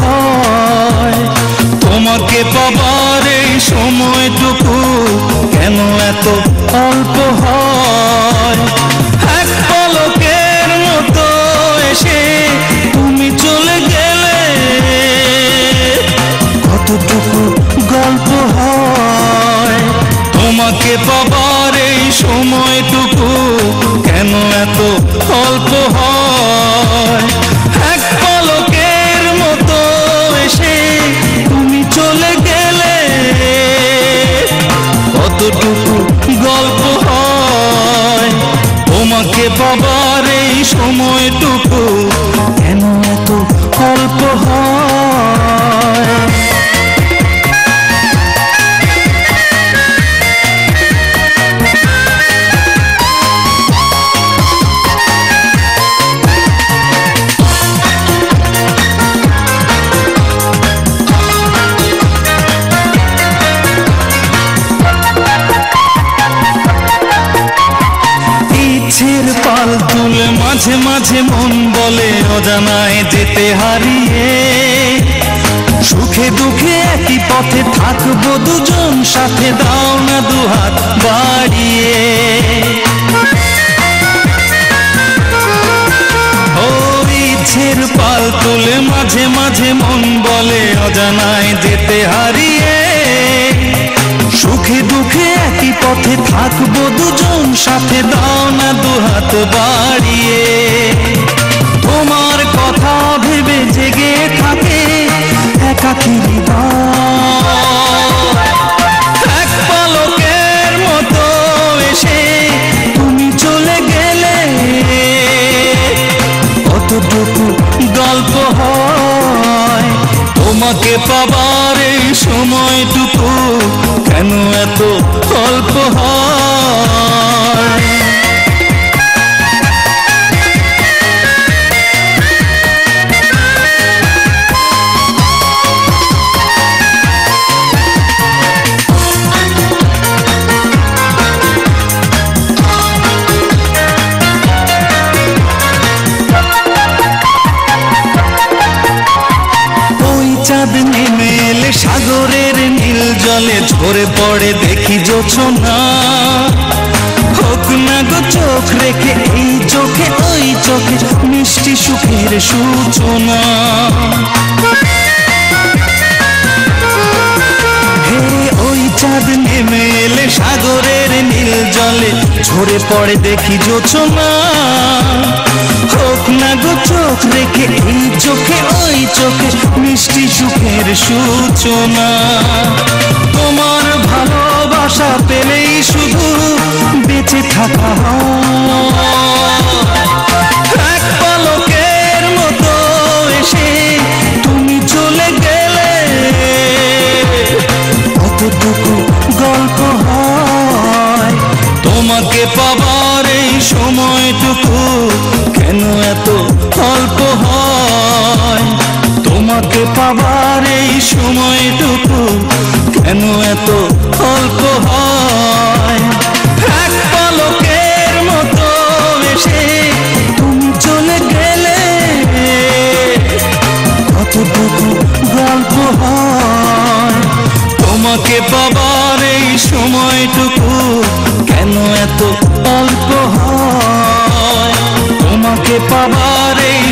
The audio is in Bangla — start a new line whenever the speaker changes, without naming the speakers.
হয়। তোমাকে পাবার এই সময়টুকু কেন এত অল্প হয়। এক পলকের মতো এসে তুমি চলে গেলে কতটুকু গল্প হয়। তোমাকে পাবার এই সময়টুকু কেন এত অল্প হয়। এক পলকের মতো এসে তুমি চলে গেলে কতটুকু গল্প হয়। তোমাকে পাবার এই সময়টুকু কেন এত অল্প হয়। পাল তুলে মাঝে মাঝে মন বলে অজানায় যেতে হারিয়ে। সুখে দুঃখে একই পথে থাকবো দুজন সাথে, দাও না দুহাত বাড়িয়ে। ও ইচ্ছের পাল তুলে মাঝে মাঝে মন বলে অজানায় যেতে হারিয়ে। সুখে দুঃখে একই পথে থাকবো দুজন সাথে, দাও না দুহাত বাড়িয়ে। তোমার কথা ভেবে জেগে থাকে একাকী হৃদয়। এক পলকের মতো এসে তুমি চলে গেলে কতটুকু গল্প হয়। তোমাকে পাবার এই সময়টুকু কেন এত অল্প হয়। চাঁদ নেমে এলে সাগরের নীল জলে ঝরে পড়ে দেখি জোছনা। হোক না গো চোখ রেখে এই চোখে ওই চোখে মিষ্টি সুখের সূচনা। হে ওই চাঁদ নেমে এলে সাগরের নীল জলে ঝরে পড়ে দেখি জোছনা। হোক না গো চোখ রেখে এই চোখে ওই চোখে মিষ্টি সুখের সূচনা। তোমার ভালোবাসা পেলেই শুধু বেঁচে থাকা হয়। এক পলকের মতো এসে তুমি চলে গেলে কতটুকু গল্প হয়। তোমাকে পাবার এই সময়টুকু কেন এত অল্প হয়। তোমাকে পাবার এই সময়টুকু কেন এত অল্প হয়। এক পলকের মতো এসে তুমি চলে গেলে কতটুকু গল্প হয়। তোমাকে পাবার এই সময়টুকু কেন এত অল্প হয়। তোমাকে পাবার এই